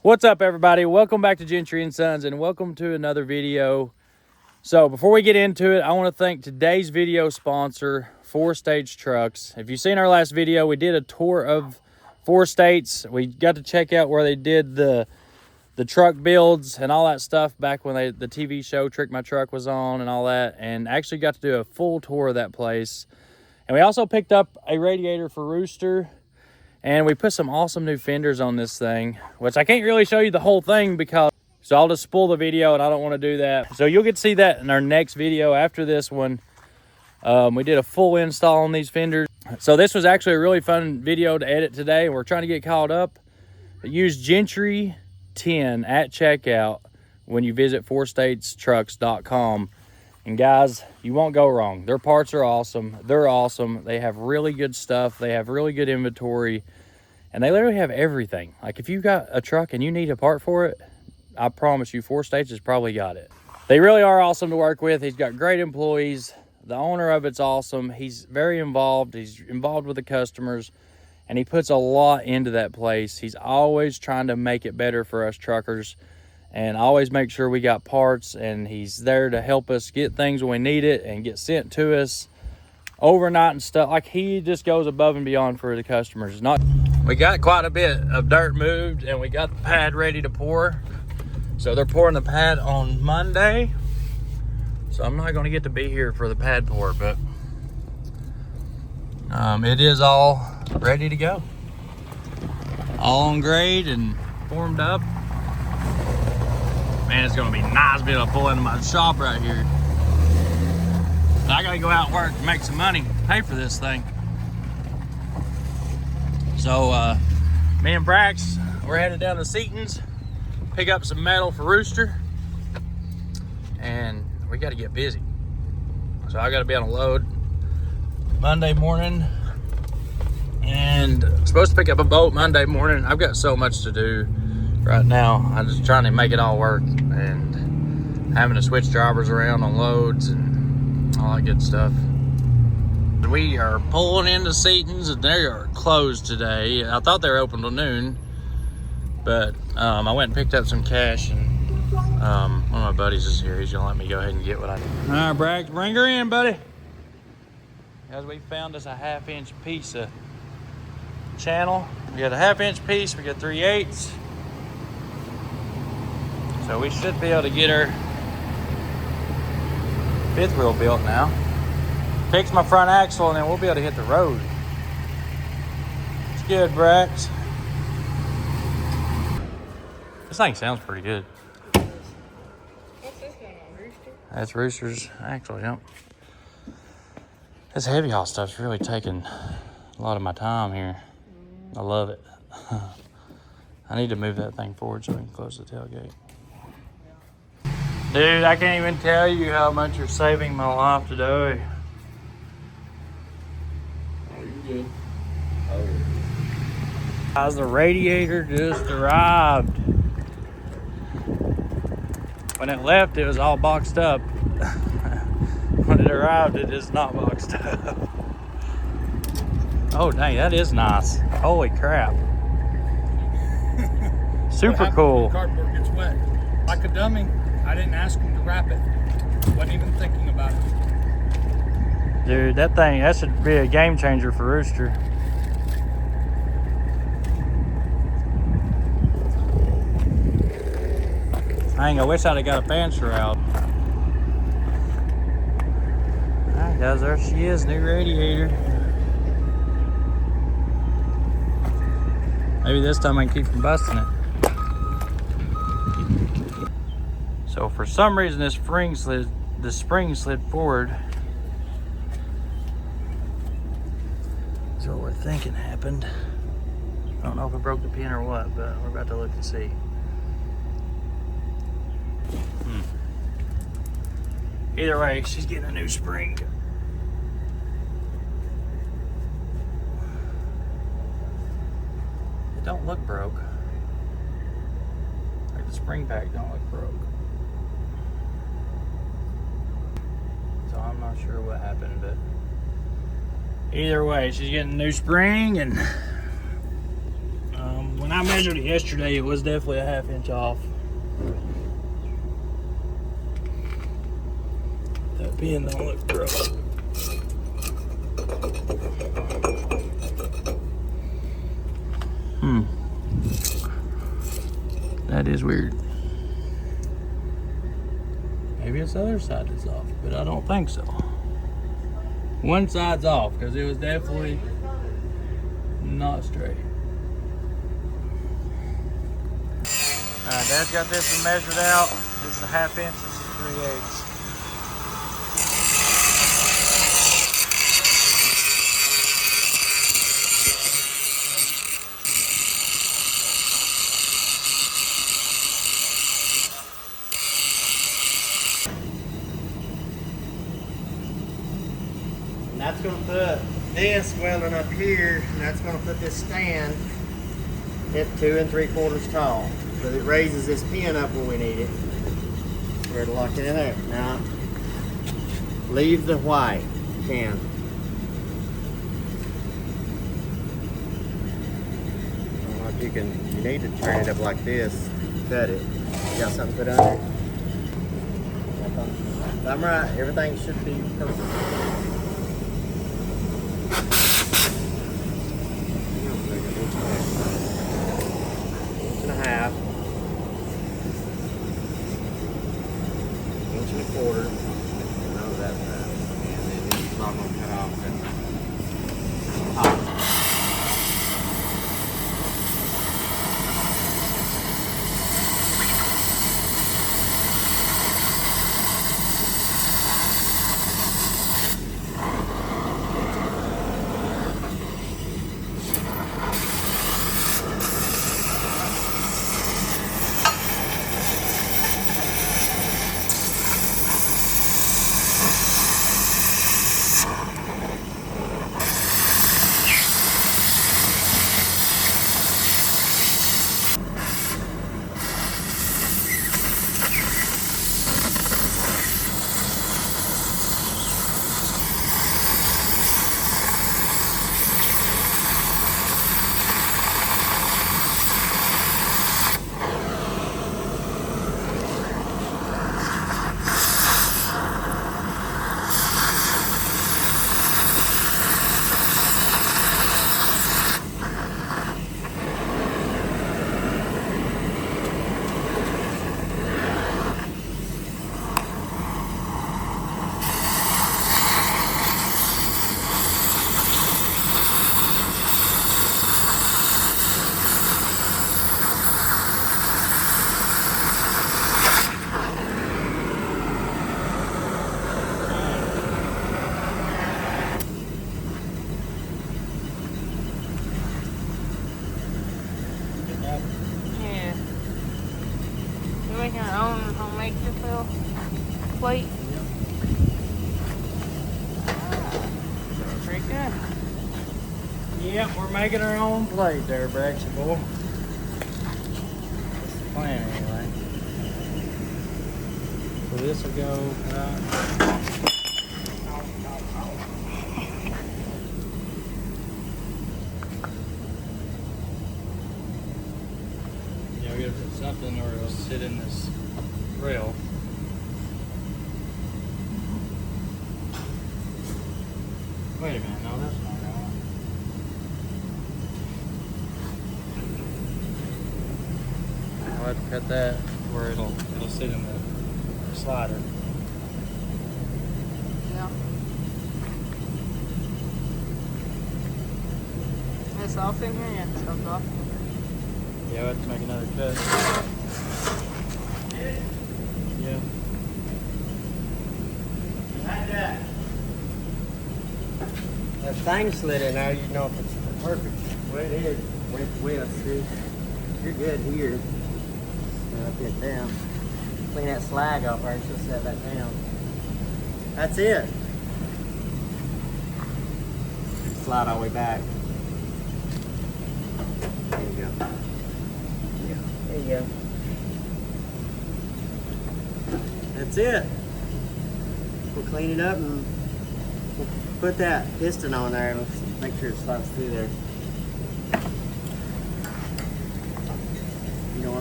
What's up, everybody? Welcome back to Gentry and Sons, and welcome to another video. So before we get into it, I want to thank today's video sponsor, 4-Stage Trucks. If you've seen our last video, we did a tour of 4 states. We got to check out where they did the truck builds and all that stuff back when the TV show Trick My Truck was on and all that, and actually got to do a full tour of that place. And we also picked up a radiator for Rooster. And we put some awesome new fenders on this thing, which I can't really show you the whole thing because, so I'll just spoil the video and I don't want to do that. So you'll get to see that in our next video after this one. We did a full install on these fenders. So this was actually a really fun video to edit today, and we're trying to get caught up. Use Gentry 10 at checkout when you visit 4statestrucks.com. And guys, you won't go wrong. Their parts are awesome. They're awesome. They have really good stuff. They have really good inventory. And they literally have everything. Like if you got a truck and you need a part for it, I promise you 4 States has probably got it. They really are awesome to work with. He's got great employees. The owner of it's awesome. He's very involved. He's involved with the customers. And he puts a lot into that place. He's always trying to make it better for us truckers. And always make sure we got parts, and he's there to help us get things when we need it and get sent to us overnight and stuff. Like, he just goes above and beyond for the customers. We got quite a bit of dirt moved, and we got the pad ready to pour. So they're pouring the pad on Monday. So I'm not going to get to be here for the pad pour, but it is all ready to go. All on grade and formed up. Man, it's gonna be nice being able to pull into my shop right here. But I gotta go out and work to make some money, pay for this thing. So, me and Brax, we're headed down to Seaton's, pick up some metal for Rooster, and we gotta get busy. So I gotta be on a load Monday morning, and I'm supposed to pick up a boat Monday morning. I've got so much to do right now. I'm just trying to make it all work and having to switch drivers around on loads and all that good stuff. We are pulling into Seaton's, and they are closed today. I thought they were open till noon, but I went and picked up some cash, and one of my buddies is here. He's gonna let me go ahead and get what I need. All right, Brax, bring her in, buddy. Guys, we found us a 1/2-inch piece of channel. We got a 1/2-inch piece, we got 3/8. So we should be able to get our 5th wheel built now. Fix my front axle, and then we'll be able to hit the road. It's good, Brax. This thing sounds pretty good. What's this going on, Rooster? That's Rooster's axle, yep. This heavy haul stuff's really taking a lot of my time here. I love it. I need to move that thing forward so we can close the tailgate. Dude, I can't even tell you how much you're saving my life today. Oh, you're good. Oh. Guys, the radiator just arrived. When it left, it was all boxed up. When it arrived, it is not boxed up. Oh, dang, that is nice. Holy crap. Super cool. Cardboard gets wet. Like a dummy. I didn't ask him to wrap it. Wasn't even thinking about it. Dude, that should be a game changer for Rooster. Dang, I wish I'd have got a fan shroud. Alright guys, there she is, new radiator. Maybe this time I can keep from busting it. So for some reason the spring slid forward. That's what we're thinking happened. I don't know if it broke the pin or what, but we're about to look and see. Either way, she's getting a new spring. It don't look broke. Like the spring pack don't look broke. So I'm not sure what happened, but either way, she's getting a new spring, and When I measured it yesterday, it was definitely a 1/2 inch off. That pin don't look broke. That is weird. Maybe it's the other side that's off, but I don't think so. One side's off because it was definitely not straight. Dad's got this one measured out. This is a 1/2 inch, this is 3/8. And that's going to put this welding up here, and that's going to put this stand at 2 3/4 tall. So it raises this pin up where we need it. We're to lock it in there. Now, leave the white can. I don't know if you need to turn it up like this, cut it. You got something to put under it? If I'm right, everything should be perfect. 1.5 inch. 1.25 inch. No, that's right. And then it's not going to cut off. Making our own homemade fill plate. Pretty good. Yep, we're making our own plate there, Braxton boy. That's the plan anyway. So this will go right. Yeah, we gotta put something or it'll sit in this rail. Wait a minute, no, that's not right. I'll have to cut that where it'll sit in the slider. Yeah. It's off in here, yeah, it's off. Yeah, we'll have to make another cut. Yeah. That thing slid in there, you know if it's perfect. Well, it is. With, see? You're good here. Up it down. Clean that slag off there and she'll set that down. That's it. Slide all the way back. There you go. Yeah, there you go. That's it. We'll clean it up and we'll put that piston on there and make sure it slides through there.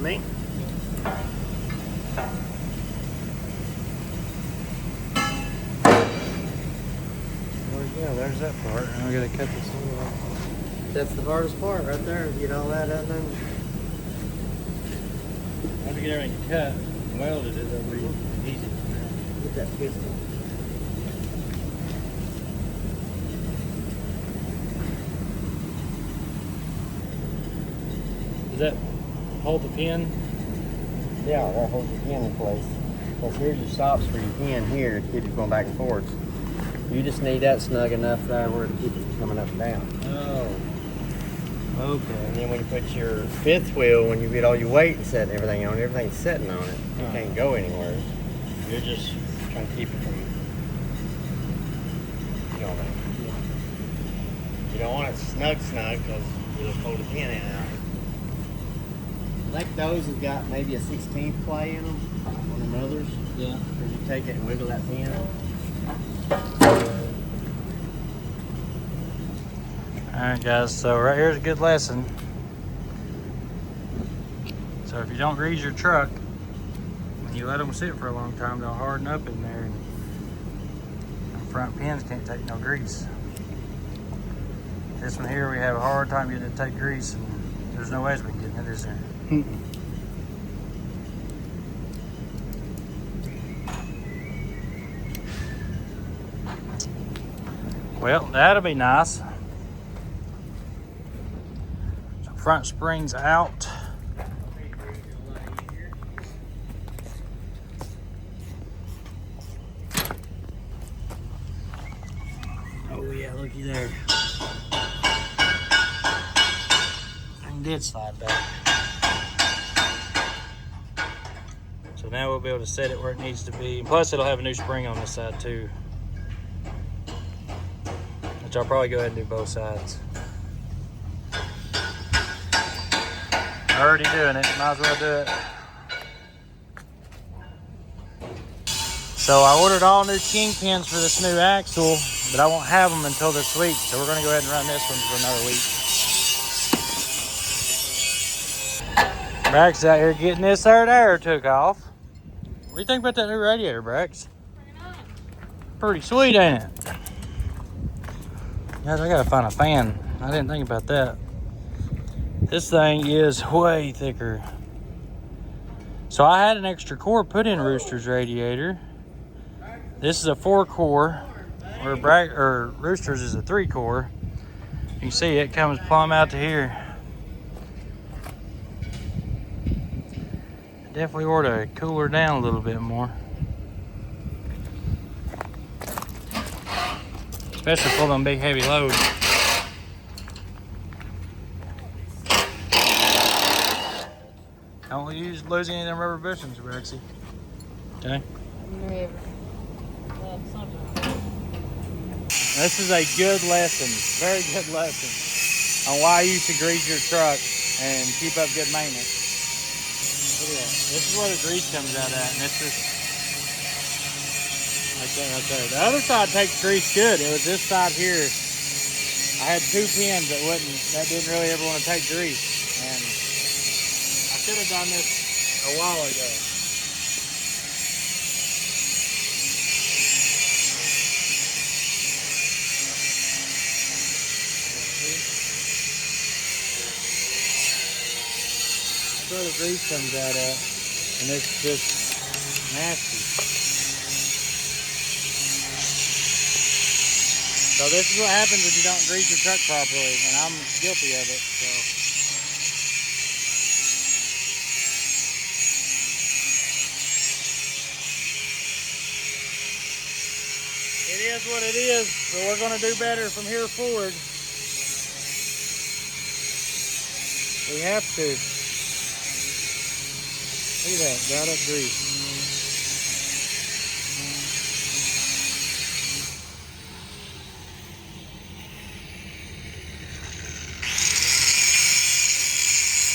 me. There we go, there's that part. Now we gotta cut this wheel off. That's the hardest part right there. Get all that out there. Once we get everything cut and welded, it'll be easy. Get that piston. Does that hold the pin? Yeah, that holds your pin in place. Because here's your stops for your pin here to keep it going back and forth. You just need that snug enough there where to keep it from coming up and down. Oh. Okay. And then when you put your fifth wheel, when you get all your weight and set everything on it, everything's sitting on it. It can't go anywhere. You're just trying to keep it from going. You don't want it snug because you'll pull the pin in out. I think those have got maybe a 16th play in them on the others. Yeah. Because you take it and wiggle that pin. Alright guys, so right here's a good lesson. So if you don't grease your truck, when you let them sit for a long time, they'll harden up in there and the front pins can't take no grease. This one here, we have a hard time getting it to take grease, and there's no ways we can get it, is there? Well, that'll be nice. So front spring's out. Oh yeah, looky there. Thing did slide back. So now we'll be able to set it where it needs to be. Plus it'll have a new spring on this side too, which I'll probably go ahead and do both sides. Already doing it, might as well do it. So I ordered all new kingpins for this new axle, but I won't have them until this week. So we're gonna go ahead and run this one for another week. Brax out here getting this third air took off. What do you think about that new radiator, Brax? Pretty sweet, ain't it? Guys, I gotta find a fan. I didn't think about that. This thing is way thicker. So I had an extra core put in Rooster's radiator. This is a 4-core, or Rooster's is a 3-core. You can see it comes plumb out to here. Definitely ought to cool her down a little bit more. Especially for them big heavy loads. Don't lose any of them rubber bushings, Braxy. Okay? Never. This is a good lesson, very good lesson on why you should grease your truck and keep up good maintenance. Look at that. This is where the grease comes out at, and it's just like that right there. The other side takes grease good. It was this side here. I had 2 pins that didn't really ever want to take grease, and I should have done this a while ago. That's where the grease comes out at, and it's just nasty. So this is what happens if you don't grease your truck properly, and I'm guilty of it. So it is what it is, but we're going to do better from here forward. We have to. Look at that, got up grease.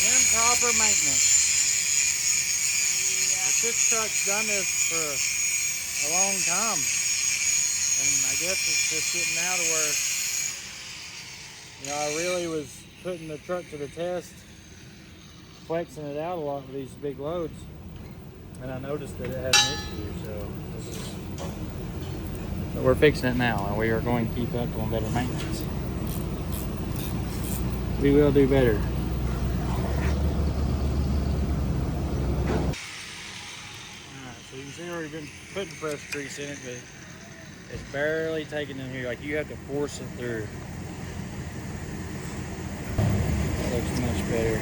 Improper maintenance. But this truck's done this for a long time. And I guess it's just getting now to where, you know, I really was putting the truck to the test flexing it out a lot with these big loads. And I noticed that it had an issue, so we're fixing it now, and we are going to keep up on better maintenance. We will do better. Alright, so you can see where we've been putting fresh grease in it, but it's barely taking in here. Like, you have to force it through. That looks much better.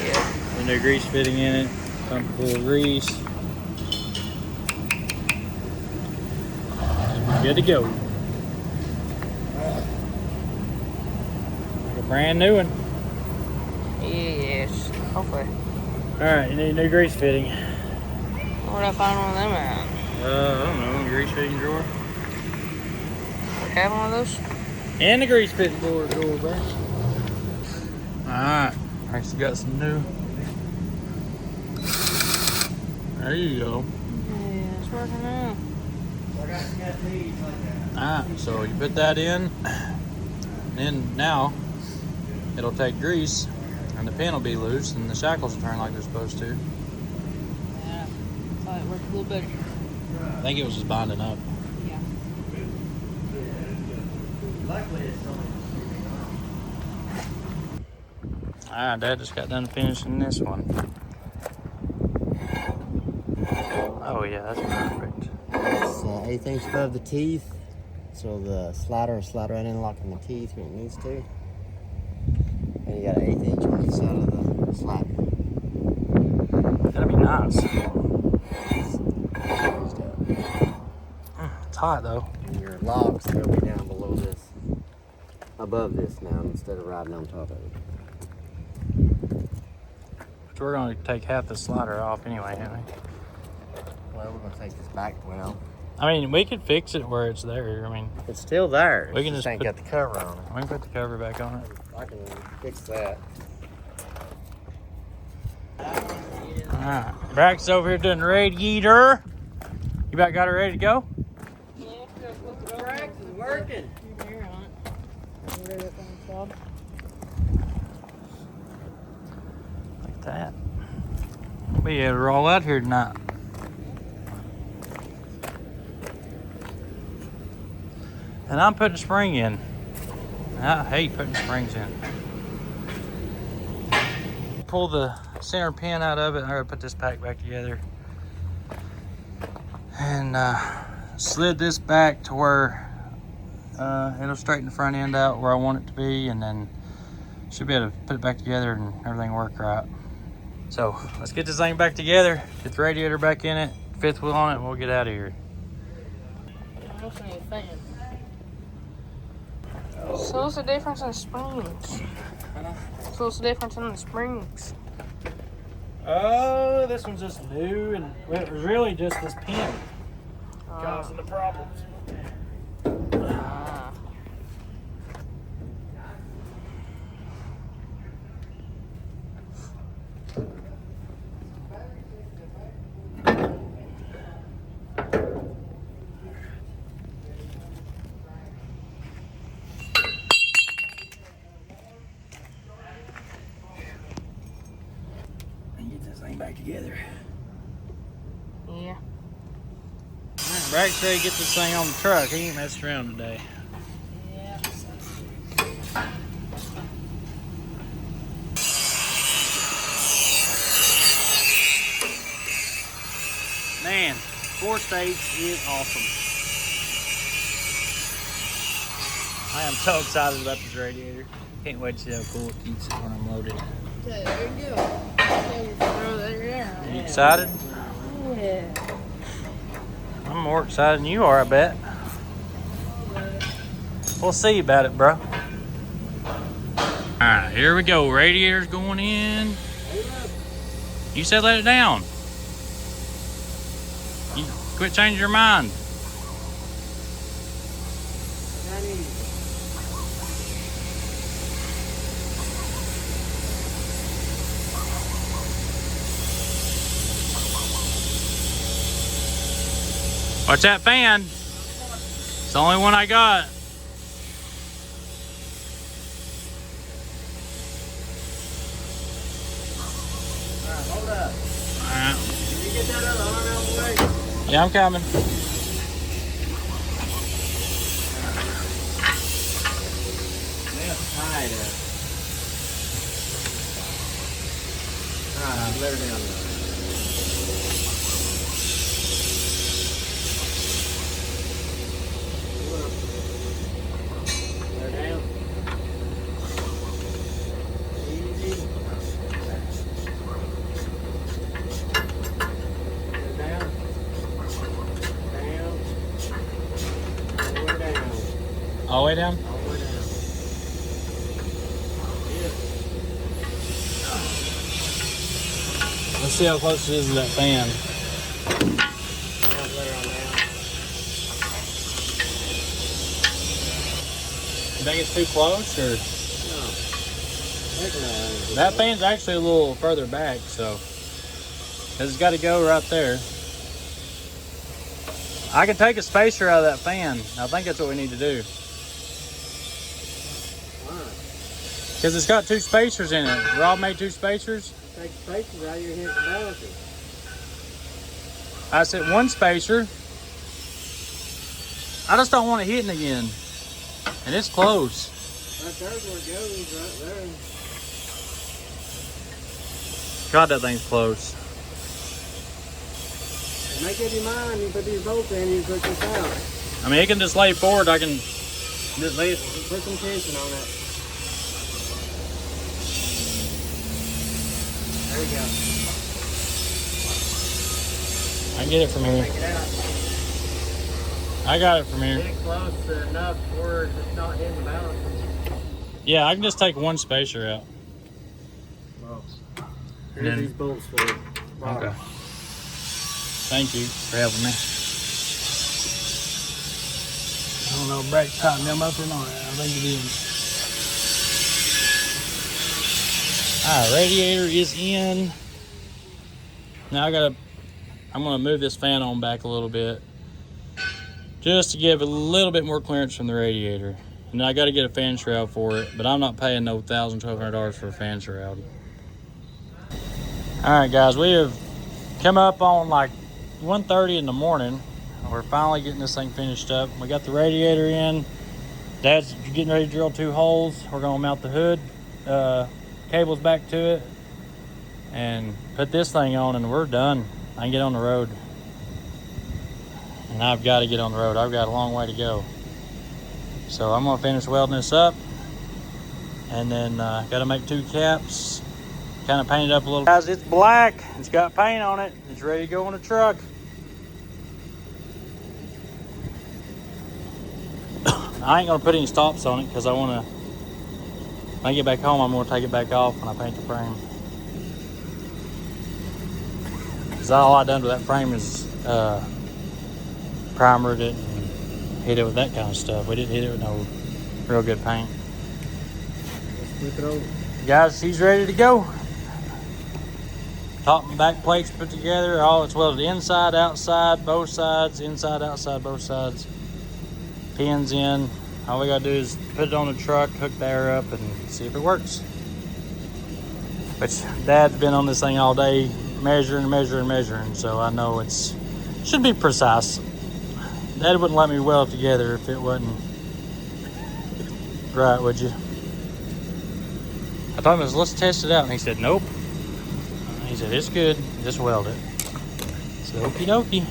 Yeah. The new grease fitting in it. Pump full of grease. Good to go. Like a brand new one. Yes, hopefully. Alright, you need a new grease fitting. Where'd I find one of them at? I don't know, grease fitting drawer. We have one of those? And the grease fitting drawer, bro. Alright, actually got some new. There you go. Yeah, it's working out. Alright, so you put that in, and then now it'll take grease, and the pin will be loose, and the shackles will turn like they're supposed to. Yeah, I thought it worked a little better. I think it was just binding up. Yeah. Alright, Dad just got done finishing this one. Oh yeah, that's perfect. It's 1/8 inch above the teeth, so the slider will slide right in, locking the teeth when it needs to. And you got an 1/8 inch on each side of the slider. That'd be nice. It's hot though. And your locks, they'll be down below this, above this now, instead of riding on top of it. But we're gonna take half the slider off anyway, aren't we? Well, we're gonna take this back. Well, I mean, we could fix it where it's there. I mean, it's still there. We can just ain't put- got the cover on it. we can put the cover back on it. I can fix that. Alright, Braxton's over here doing the radiator. You about got it ready to go? Yeah, just look it over. Braxton's working. Keep your ear on it. Ready to go inside? Like that. We had to roll out here tonight. And I'm putting a spring in. I hate putting springs in. Pull the center pin out of it. I'm gonna put this pack back together. And slid this back to where it'll straighten the front end out where I want it to be, and then should be able to put it back together and everything work right. So let's get this thing back together, get the radiator back in it, fifth wheel on it, and we'll get out of here. I don't see any fan. So what's the difference in springs? So what's the difference in the springs? Oh, this one's just new, and well, it was really just this pin causing the problems. Ah. Get this thing back together. Yeah. Brax said get this thing on the truck. He ain't messing around today. Yeah. Man, 4-stage is awesome. I am so excited about this radiator. Can't wait to see how cool it keeps it when I'm loaded. There you go. Throw that around. You excited? Yeah. I'm more excited than you are, I bet. We'll see about it, bro. Alright, here we go. Radiator's going in. You said let it down. You quit changing your mind. Watch that fan. It's the only one I got. hold up. Alright. Can you get that other arm out of the way? Yeah, I'm coming. That's tied up. Alright, let her down there. Let her down. Easy. Let her down. Down. All the way down. All the way down? All the way down. Let's see how close it is to that fan. You think it's too close, or? No. That fan's actually a little further back, so. Cause it's gotta go right there. I can take a spacer out of that fan. I think that's what we need to do. Cause it's got 2 spacers in it. Rob made 2 spacers. Take spacers out of your head to balance it. I said 1 spacer. I just don't want it hitting again. And it's close. Right there's where it goes, right there. God, that thing's close. Make up your mind, you put these bolts in, you put this out. I mean, it can just lay forward. I can just lay it. Put some tension on it. There we go. I can get it from here. Take it out. I got it from Get here. it close enough where it's not hitting the balance. Yeah, I can just take 1 spacer out. Well, And here's then- these bolts for you. Okay. Thank you for helping me. I don't know if Braxton tightened them up or not. I think it is. Alright, radiator is in. Now I'm gonna move this fan on back a little bit, just to give a little bit more clearance from the radiator. And then I gotta get a fan shroud for it, but I'm not paying no $1,000, $1,200 for a fan shroud. Alright guys, we have come up on like 1:30 in the morning. We're finally getting this thing finished up. We got the radiator in. Dad's getting ready to drill 2 holes. We're gonna mount the hood, cables back to it, and put this thing on, and we're done. I can get on the road. And I've got to get on the road. I've got a long way to go. So I'm gonna finish welding this up, and then got to make 2 caps, kind of paint it up a little. Guys, it's black. It's got paint on it. It's ready to go on the truck. I ain't gonna put any stops on it because I want to. When I get back home, I'm gonna take it back off when I paint the frame. Because all I done with that frame is primered it and hit it with that kind of stuff. We didn't hit it with no real good paint. Let's flip it over. Guys, he's ready to go. Top and back plates put together. All it's welded inside, outside, both sides, inside, outside, both sides. Pins in. All we gotta do is put it on the truck, hook the air up, and see if it works. Which Dad's been on this thing all day, measuring, so I know it's should be precise. Dad wouldn't let me weld it together if it wasn't right, would you? I told him, let's test it out, and he said, nope. He said, it's good, just weld it. So okie dokie.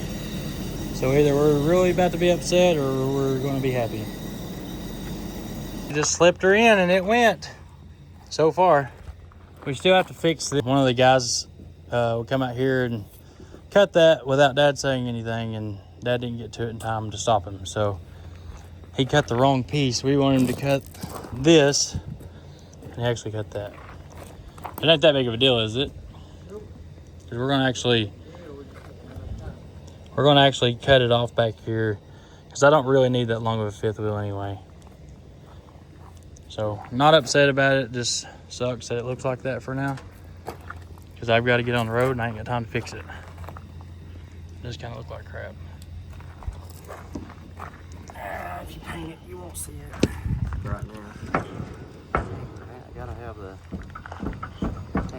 So either we're really about to be upset or we're going to be happy. Just slipped her in and it went. So far. We still have to fix this. One of the guys will come out here and cut that without Dad saying anything, and Dad didn't get to it in time to stop him. So he cut the wrong piece. We want him to cut this, and he actually cut that. It ain't that big of a deal, is it? Because we're gonna actually cut it off back here, because I don't really need that long of a fifth wheel anyway. So not upset about it, just sucks that it looks like that for now, because I've got to get on the road and I ain't got time to fix it. It just kind of look like crap. If you paint it, you won't see it Right now. I gotta have the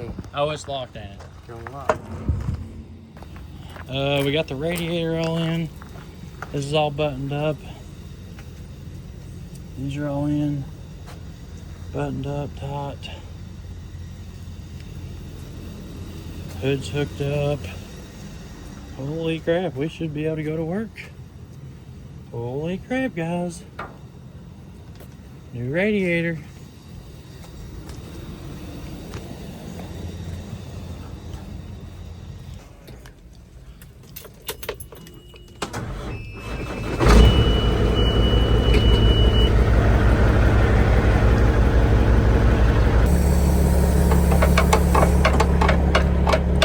Hey, Oh, it's locked in it. don't lock. We got the radiator all in. This is all buttoned up. These are all in. Buttoned up, tight. Hood's hooked up. Holy crap, we should be able to go to work. Holy crap, guys. New radiator.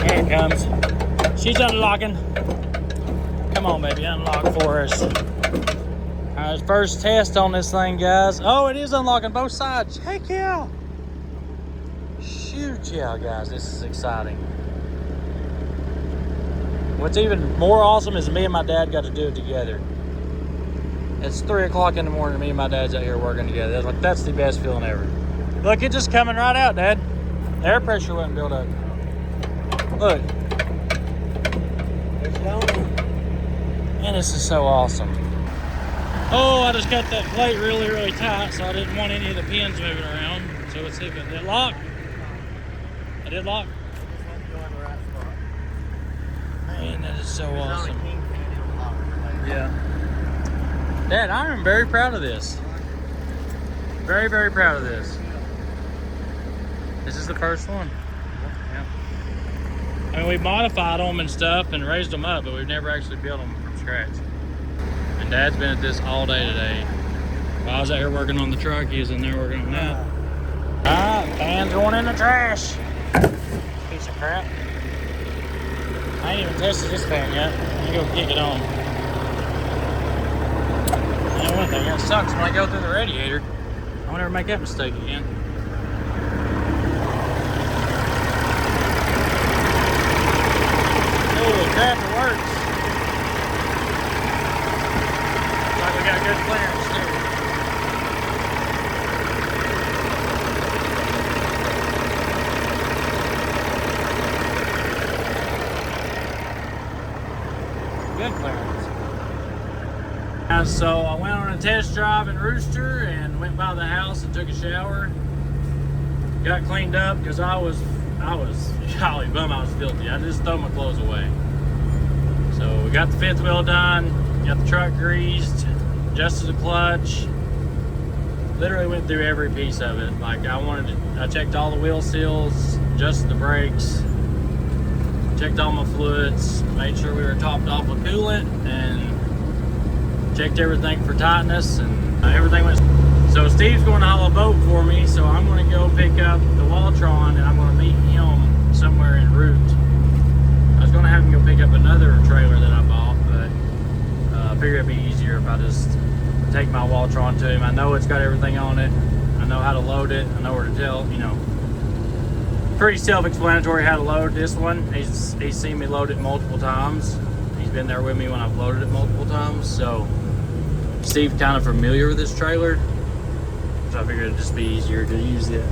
Here it comes. She's unlocking. Come on, baby, unlock for us. Alright, first test on this thing, guys. Oh, it is unlocking both sides. Heck yeah. Shoot, yeah, guys, this is exciting. What's even more awesome is me and my dad got to do it together. It's 3 o'clock in the morning, me and my dad's out here working together. That's the best feeling ever. Look, it's just coming right out, Dad. The air pressure wasn't built up. Look. It's going. Man, this is so awesome. Oh, I just cut that plate really, really tight, so I didn't want any of the pins moving around. So it's hit. Did it lock? I did lock. This one's going the right spot. Man, that is so There's awesome. only king pin it'll lock right. Yeah. Dad, I am very proud of this. Very, very proud of this. This is the first one. Yeah. I mean, we modified them and stuff and raised them up, but we've never actually built them from scratch. And Dad's been at this all day today. While I was out here working on the truck, he was in there working on that. Alright, fan's going in the trash. Piece of crap. I ain't even tested this fan yet. I'm gonna go kick it on. And one thing, that sucks when I go through the radiator. I won't ever make that mistake again. Holy crap, it works. Looks like we got good clearance too. Good clearance. So I went on a test drive in Rooster and went by the house and took a shower. Got cleaned up because I was golly bum, I was filthy. I just throw my clothes away. So we got the fifth wheel done, got the truck greased, adjusted the clutch. Literally went through every piece of it. Like I checked all the wheel seals, adjusted the brakes, checked all my fluids, made sure we were topped off with coolant, and checked everything for tightness, and everything went. So Steve's going to haul a boat for me, so I'm going to go pick up the Waltron, and I'm going to meet him somewhere en route. I was going to have him go pick up another trailer that I bought, but I figured it'd be easier if I just take my Waltron to him. I know it's got everything on it. I know how to load it. I know where to tell, pretty self-explanatory how to load this one. He's seen me load it multiple times. He's been there with me when I've loaded it multiple times, so Steve's kind of familiar with this trailer, so I figured it'd just be easier to use it.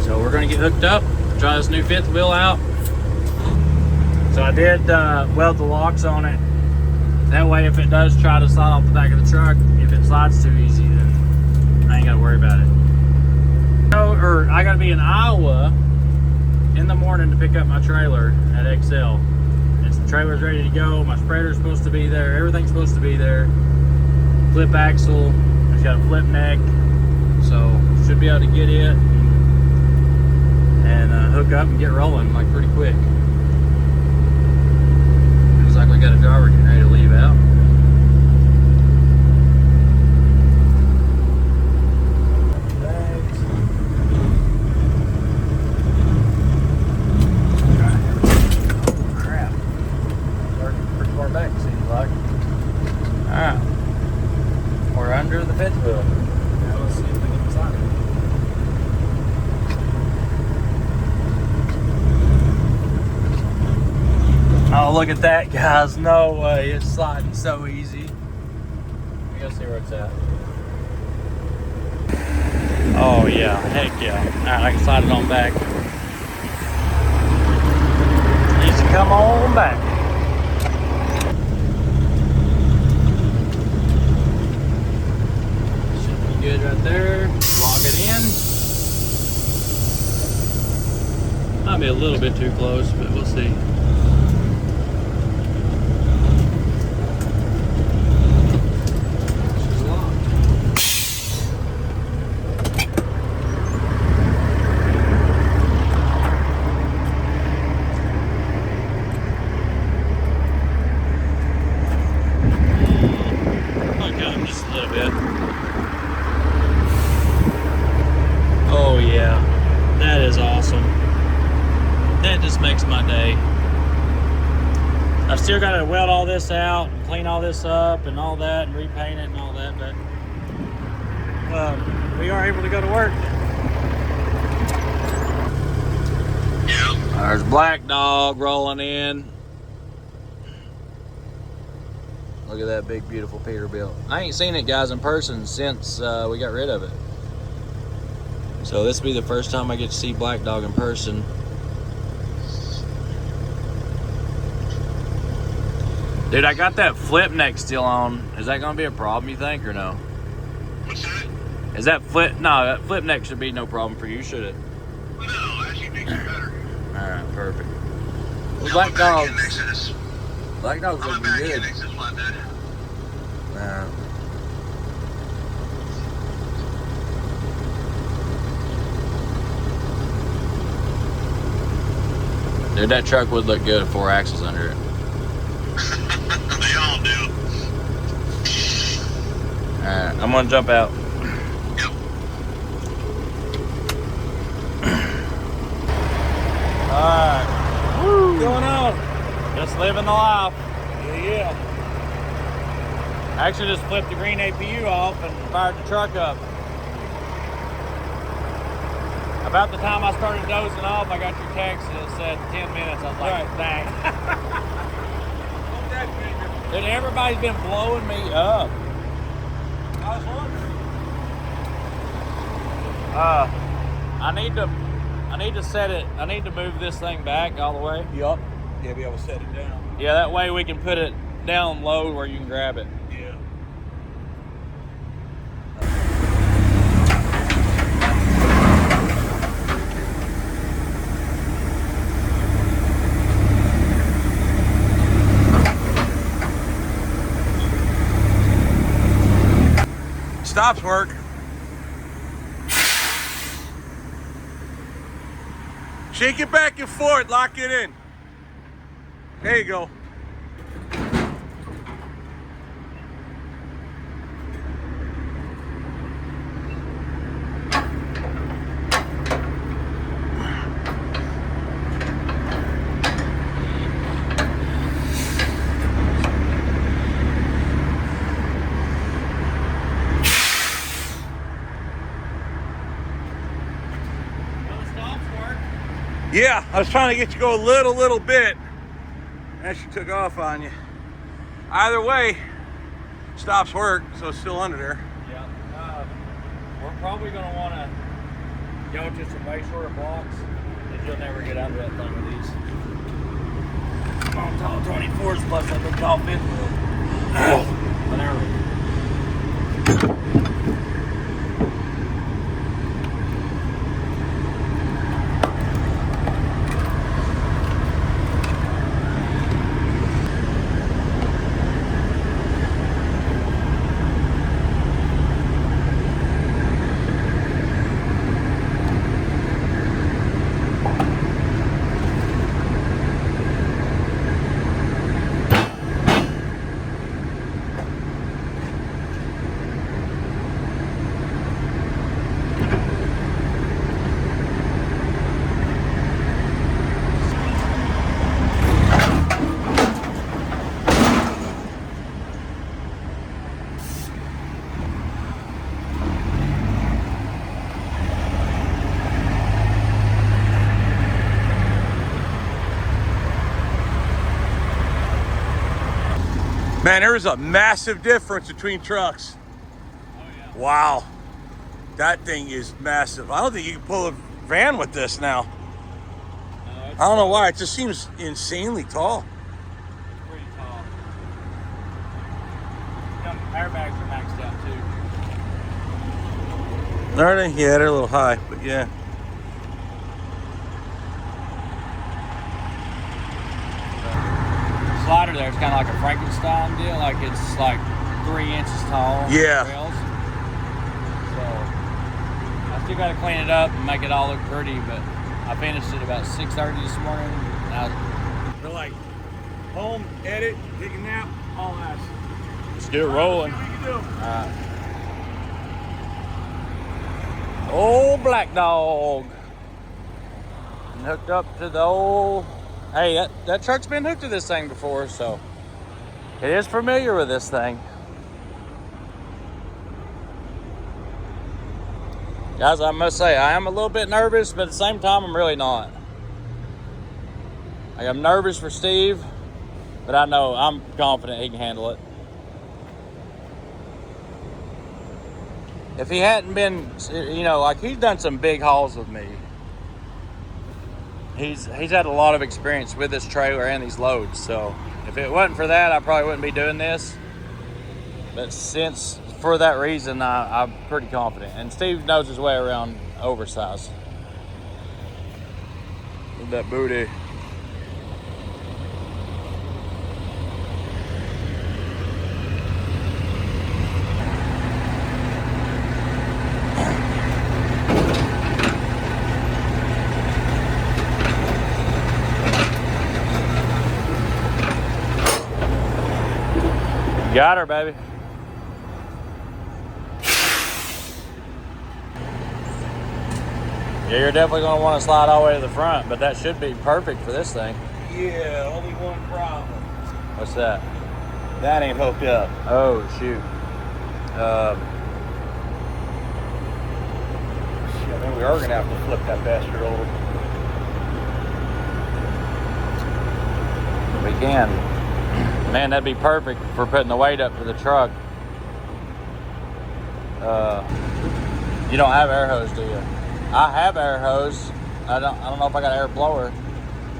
So we're gonna get hooked up, try this new fifth wheel out. So I did weld the locks on it. That way, if it does try to slide off the back of the truck, if it slides too easy, then I ain't gotta worry about it. Or I gotta be in Iowa in the morning to pick up my trailer at XL. The trailer's ready to go. My spreader's supposed to be there. Everything's supposed to be there. Flip axle. It's got a flip neck, so should be able to get it and hook up and get rolling like pretty quick. Looks like we got a driver getting ready to leave out. Alright, we're under the fifth wheel. Now let's see if we can inside it. Oh, look at that, guys. No way. It's sliding so easy. Let me go see where it's at. Oh yeah, heck yeah. Alright, I can slide it on back. Needs to come on back. Should be good right there. Log it in. Might be a little bit too close, but we'll see. Oh yeah, that is awesome. That just makes my day. I've still got to weld all this out and clean all this up and all that and repaint it and all that, but we are able to go to work. There's Black Dog rolling in. Look at that big, beautiful Peterbilt. I ain't seen it, guys, in person since we got rid of it. So this will be the first time I get to see Black Dog in person. Dude, I got that flip neck still on. Is that gonna be a problem, you think, or no? What's that? Is that flip? No, that flip neck should be no problem for you, should it? No, actually makes it better. All right, perfect. Well, I'm Black a back-end Dog's Nexus. Black Dog's I'm a looking back-end good. Nexus flatbed. Dude, that truck would look good with 4 axles under it. They all do. Alright, I'm gonna jump out. Yep. Alright. What's going on? Just living the life. Yeah. I actually just flipped the green APU off and fired the truck up. About the time I started dozing off, I got your text and it said 10 minutes. I was like, dang. Dude, everybody's been blowing me up. I was wondering. I need to set it. I need to move this thing back all the way. Yup. Yeah, be able to set it down. Yeah, that way we can put it down low where you can grab it. Yeah. Stops work. Shake it back and forth, lock it in. There you go. Yeah, I was trying to get you to go a little bit. And she took off on you. Either way, stops work, so it's still under there. Yeah. We're probably going to want to go to some way shorter blocks because you'll never get under that thing with these. On tall 24s plus that big tall fifth wheel. Whatever. Man, there is a massive difference between trucks. Oh, yeah. Wow. That thing is massive. I don't think you can pull a van with this now. No, I don't know why. It just seems insanely tall. It's pretty tall. Airbags are maxed out too. Are they? Yeah, they're a little high, but yeah. The slider there is kind of like a Frankenstein deal. Like it's like 3 inches tall. Yeah. Rails. So I still got to clean it up and make it all look pretty, but I finished it about 6:30 this morning. They're like home, edit, take a nap, all that. Let's get it rolling. See what you can do. Old black dog. And hooked up to the old. Hey, that truck's been hooked to this thing before, so it is familiar with this thing. Guys, I must say, I am a little bit nervous, but at the same time, I'm really not. Like, I'm nervous for Steve, but I know I'm confident he can handle it. If he hadn't been, you know, like he's done some big hauls with me. He's had a lot of experience with this trailer and these loads. So if it wasn't for that, I probably wouldn't be doing this. But since for that reason, I'm pretty confident. And Steve knows his way around oversized. Look at that booty. Got her, baby. Yeah, you're definitely going to want to slide all the way to the front, but that should be perfect for this thing. Yeah, only one problem. What's that? That ain't hooked up. Oh, shoot. I think we are gonna have to flip that bastard over. We can. Man, that'd be perfect for putting the weight up to the truck. You don't have air hose, do you? I have air hose. I don't know if I got an air blower.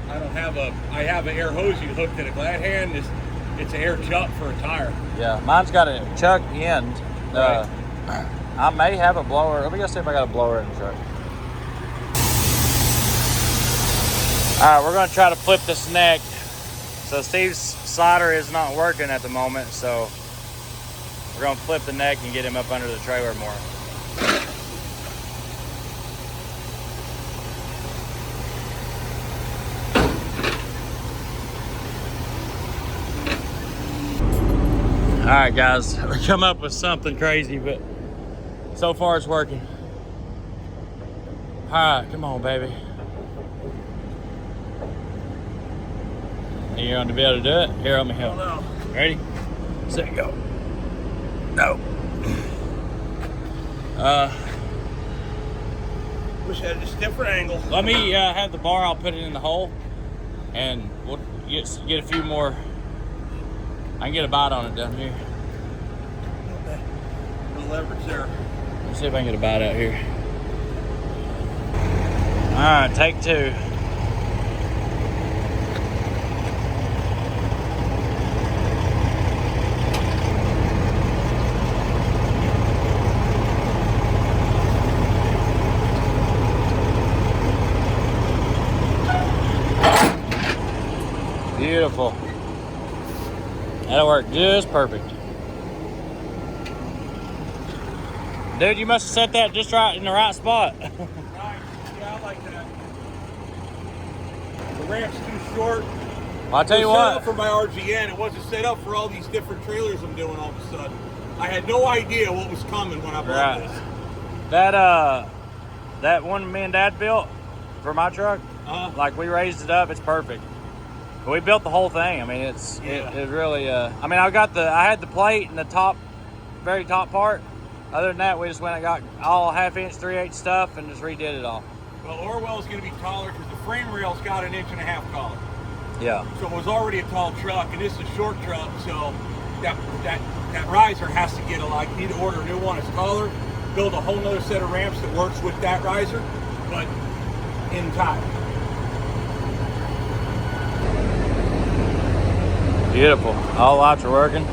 I don't have I have an air hose you hooked to the glad hand. It's an air chuck for a tire. Yeah, mine's got a chuck end. Right. I may have a blower. Let me go see if I got a blower in the truck. All right, we're gonna try to flip this neck. So Steve's slider is not working at the moment, so we're gonna flip the neck and get him up under the trailer more. All right, guys, we come up with something crazy, but so far it's working. All right, come on, baby. You're going to be able to do it? Here, let me help. No. Ready? Set, go. No. Wish I had just a different angle. Let me have the bar. I'll put it in the hole, and we'll get a few more. I can get a bite on it down here. The leverage there. Let's see if I can get a bite out here. All right, take two. Beautiful. That'll work just perfect. Dude, you must have set that just right in the right spot. Right. Yeah, I like that. The ramp's too short. I'll tell you It was set what. up for my RGN. It wasn't set up for all these different trailers I'm doing all of a sudden. I had no idea what was coming when I bought Right. this. That one me and Dad built for my truck, like we raised it up, it's perfect. But we built the whole thing. I mean, it really. I mean, I had the plate and the very top part. Other than that, we just went and got all 1/2 inch, 3/8 stuff and just redid it all. Well, Orwell's going to be taller because the frame rail's got 1.5 inches taller. Yeah. So it was already a tall truck, and this is a short truck, so that riser has to get you need to order a new one. It's taller, build a whole nother set of ramps that works with that riser, but in time. Beautiful. All lights are working.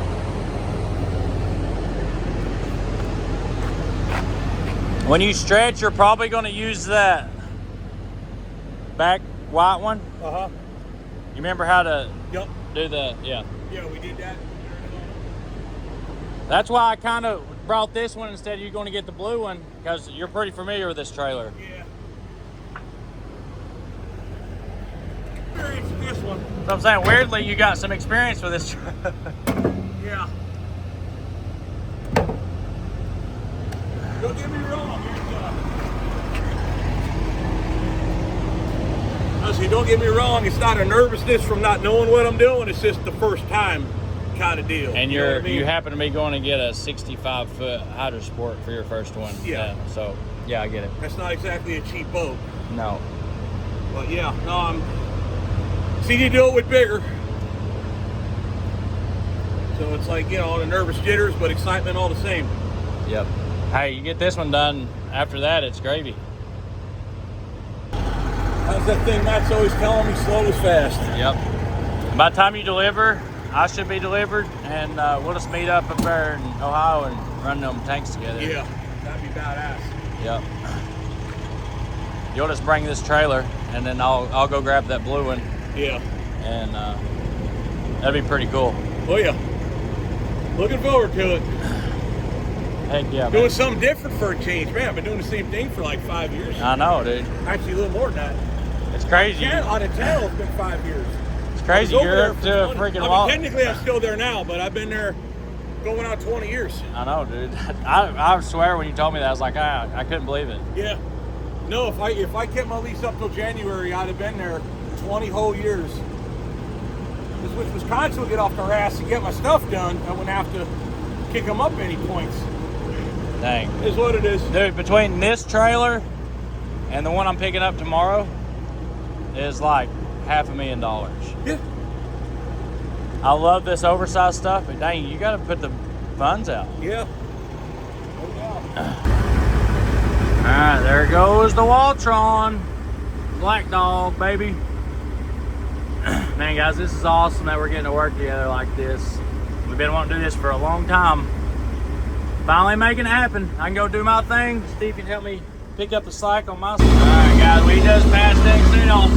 When you stretch, you're probably going to use that back white one. Uh-huh. You remember how to Yep. do the, yeah. Yeah, we did that. That's why I kind of brought this one instead of you going to get the blue one, because you're pretty familiar with this trailer. Yeah. Experience with this one. So I'm saying, weirdly, you got some experience with this trailer. Yeah. Don't get me wrong. Honestly, don't get me wrong. It's not a nervousness from not knowing what I'm doing. It's just the first time kind of deal. And you know what I mean? you happen to be going to get a 65-foot Hydro Sport for your first one. Yeah. So, yeah, I get it. That's not exactly a cheap boat. No. But yeah, no, I'm seen you do it with bigger. So it's like, you know, the nervous jitters, but excitement all the same. Yep. Hey, you get this one done, after that, it's gravy. How's that thing Matt's always telling me, slow is fast? Yep. By the time you deliver, I should be delivered, and we'll just meet up there in Ohio and run them tanks together. Yeah, that'd be badass. Yep. You'll just bring this trailer, and then I'll go grab that blue one, Yeah. and that'd be pretty cool. Oh yeah. Looking forward to it. Heck yeah, Doing man. something different for a change, man. I've been doing the same thing for like 5 years. I know, dude. Actually, a little more than that. It's crazy. On the channel, it's been 5 years. It's crazy. I was over You're there up for to a 20 freaking I wall. mean, technically, I'm still there now, but I've been there going on 20 years. I know, dude. I swear when you told me that, I was like, I couldn't believe it. Yeah. No, if I kept my lease up till January, I'd have been there 20 whole years. Just with Wisconsin would get off their ass to get my stuff done, I wouldn't have to kick them up any points. Dang. Is what it is. Dude, between this trailer and the one I'm picking up tomorrow is like $500,000. Yeah. I love this oversized stuff, but dang, you gotta put the funds out. Yeah. All right, there goes the Waltron. Black Dog, baby. Man, guys, this is awesome that we're getting to work together like this. We've been wanting to do this for a long time. Finally making it happen. I can go do my thing. Steve can help me pick up the slack on my side. All right, guys, we just passed XL.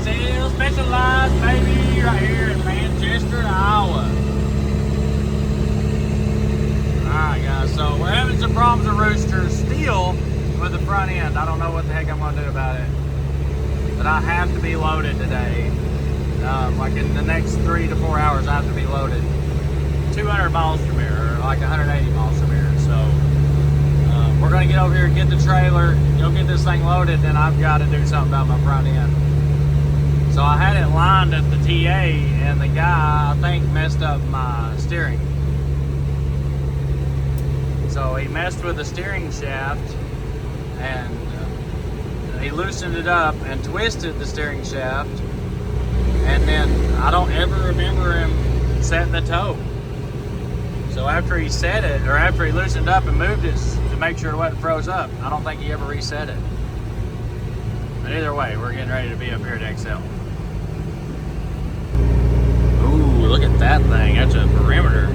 XL Specialized, baby, right here in Manchester, Iowa. Alright guys, so we're having some problems with Rooster still with the front end. I don't know what the heck I'm going to do about it. But I have to be loaded today. Like in the next 3 to 4 hours, I have to be loaded. 200 miles from here, or like 180 miles from here. So we're going to get over here and get the trailer, go get this thing loaded, then I've got to do something about my front end. So I had it lined at the TA, and the guy, I think, messed up my steering. So he messed with the steering shaft, and he loosened it up and twisted the steering shaft, and then I don't ever remember him setting the toe. So after he set it, or after he loosened up and moved it to make sure it wasn't froze up, I don't think he ever reset it. But either way, we're getting ready to be up here at XL. Ooh, look at that thing. That's a perimeter.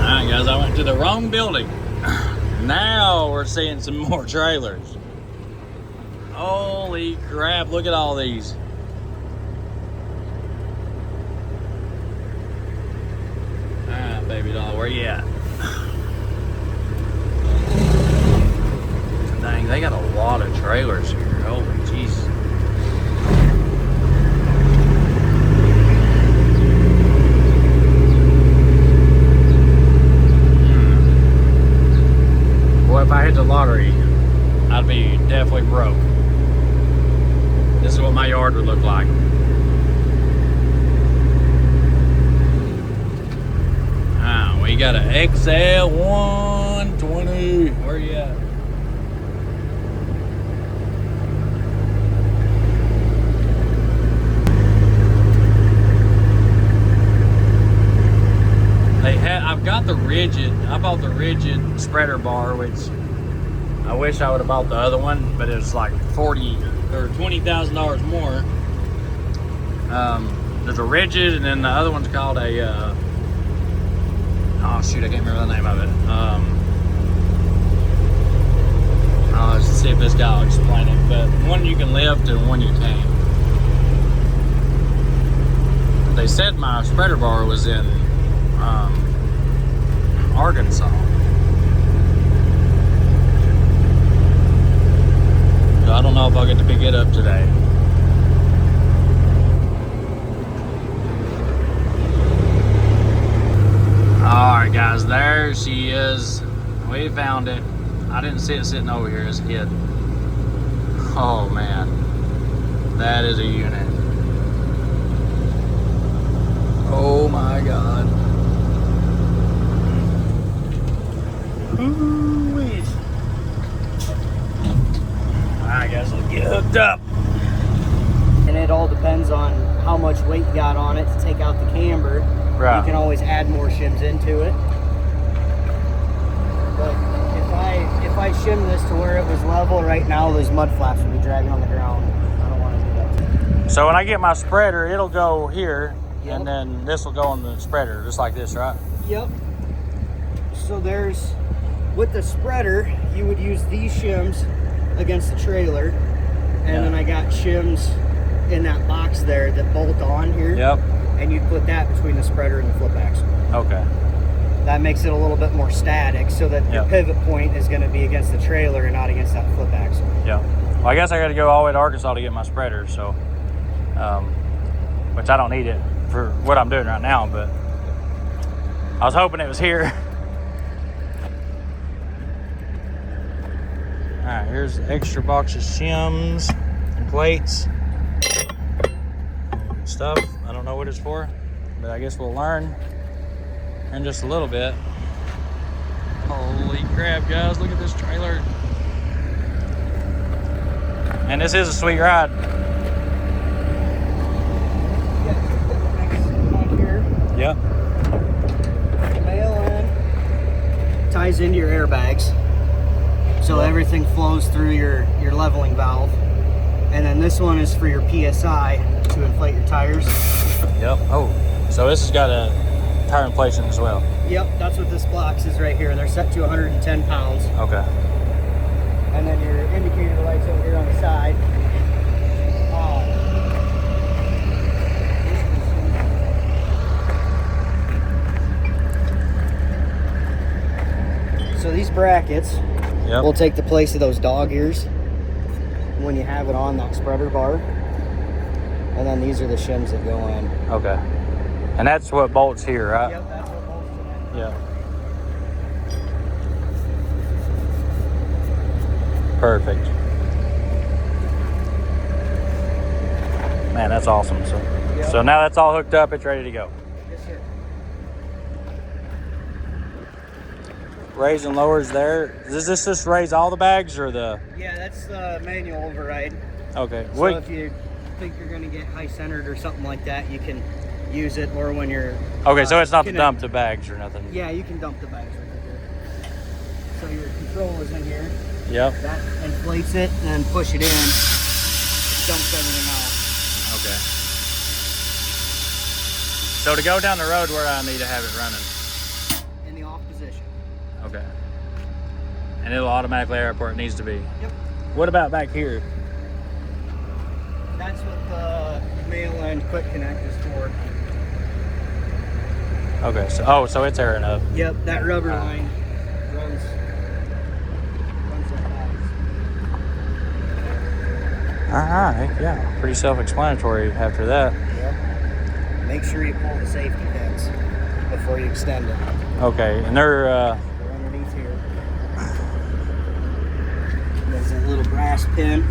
Alright guys, I went to the wrong building. Now we're seeing some more trailers. Holy crap, look at all these. Alright, baby doll, where you at? Dang, they got a lot of trailers here. Holy jeez. Boy, if I hit the lottery, I'd be definitely broke. This is what my yard would look like. Ah, we got an XL 120. Where you at? I've got the rigid. I bought the rigid spreader bar, which I wish I would have bought the other one, but it was like $40,000 or $20,000 more. There's a rigid, and then the other one's called a. Oh shoot, I can't remember the name of it. Let's see if this guy will explain it. But one you can lift and one you can't. They said my spreader bar was in Arkansas. So I don't know if I'll get to pick it up today. Alright guys, there she is. We found it. I didn't see it sitting over here as a kid. Oh man, that is a unit. Oh my god. Ooh-wee. Alright guys, let's get hooked up. And it all depends on how much weight you got on it to take out the camber. Right. You can always add more shims into it. But if I shim this to where it was level right now, those mud flaps would be dragging on the ground. I don't want to do that. So when I get my spreader, it'll go here, Yep. and then this will go on the spreader, just like this, right? Yep. So with the spreader, you would use these shims against the trailer. And then I got shims in that box there that bolt on here. Yep. And you'd put that between the spreader and the flip axle. Okay. That makes it a little bit more static so that your pivot point is going to be against the trailer and not against that flip axle. Yeah. Well, I guess I got to go all the way to Arkansas to get my spreader, so, which I don't need it for what I'm doing right now, but I was hoping it was here. All right, here's the extra box of shims and plates. Stuff. I don't know what it's for, but I guess we'll learn in just a little bit. Holy crap, guys, look at this trailer. And this is a sweet ride. Yep. Male end ties into your airbags, so everything flows through your leveling valve. And then this one is for your PSI to inflate your tires. Yep. Oh, so this has got a tire inflation as well. Yep, that's what this box is right here. They're set to 110 pounds. Okay. And then your indicator lights over here on the side. So these brackets will take the place of those dog ears when you have it on that spreader bar. And then these are the shims that go in. Okay. And that's what bolts here, right? Yep, that's what bolts in. Yeah. Perfect. Man, that's awesome. So now that's all hooked up, it's ready to go. Yes, sir. Raise and lowers there. Does this just raise all the bags or the? Yeah, that's the manual override. Okay. So if you think you're going to get high centered or something like that, you can use it, or when you're okay, so it's not to dump the bags or nothing. Yeah, you can dump the bags right here. So your control is in here. Yep. That inflates it and then push it in. It dumps everything out. Okay. So to go down the road, where I need to have it running? In the off position. Okay. And it'll automatically air where it needs to be. Yep. What about back here? That's what the male end quick connect is for. Okay, so so it's airing up. Yep, that rubber line runs like that. Alright, yeah. Pretty self-explanatory after that. Yep. Make sure you pull the safety pins before you extend it. Okay, and they're They're underneath here. There's a little brass pin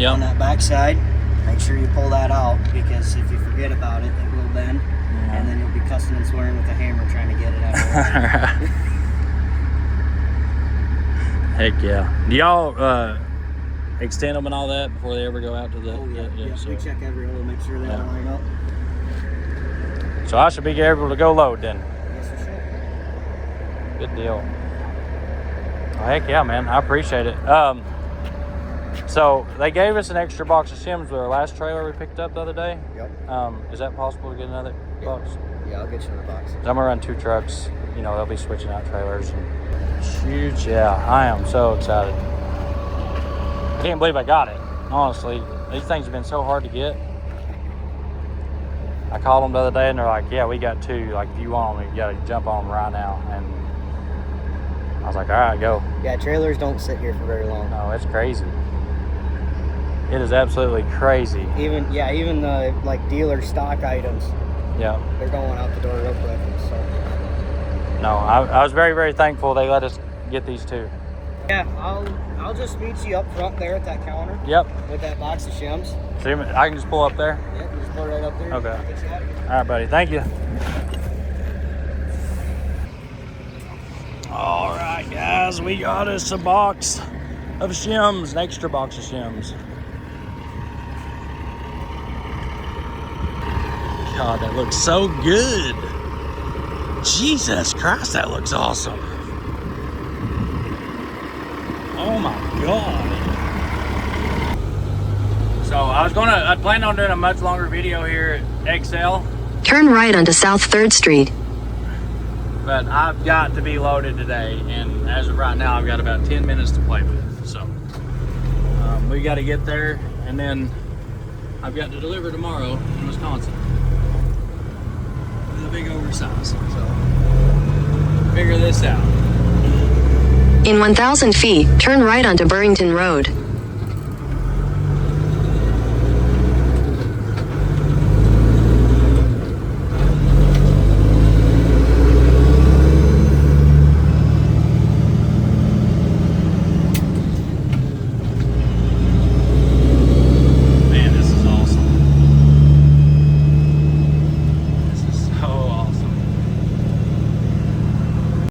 on that back side. Make sure you pull that out, because if you forget about it, it will bend. And then you'll be cussing and swearing with a hammer trying to get it out of the way. Heck yeah. Do y'all extend them and all that before they ever go out to the... Oh, yeah. so, We check every hole to make sure they all line up. so I should be able to go load then. Yes, we should. Good deal. Oh, heck yeah, man. I appreciate it. So they gave us an extra box of shims with our last trailer we picked up the other day. Yep. Is that possible to get another box? Yeah, I'll get you another box. I'm gonna run 2 trucks. You know, they'll be switching out trailers and huge. Yeah, I am so excited. I can't believe I got it. Honestly, these things have been so hard to get. I called them the other day and they're like, yeah, we got 2. Like, if you want them, you gotta jump on them right now. And I was like, all right, go. Yeah, trailers don't sit here for very long. No, it's crazy. It is absolutely crazy. Even the like dealer stock items, Yeah. they're going out the door real quick. So No, I was very, very thankful they let us get these 2. yeah, I'll just meet you up front there at that counter. Yep. With that box of shims. So I can just pull up there? Yeah, you just pull right up there. Okay. I'll get you out of here. All right, buddy. Thank you. All right, guys. We got us a box of shims, an extra box of shims. God, that looks so good. Jesus Christ, that looks awesome. Oh my God. So I planned on doing a much longer video here at XL, Turn right onto South 3rd Street. but I've got to be loaded today, and as of right now, I've got about 10 minutes to play with. So we got to get there, and then I've got to deliver tomorrow in Wisconsin. With a big oversize, so figure this out. In 1,000 feet, turn right onto Burrington Road.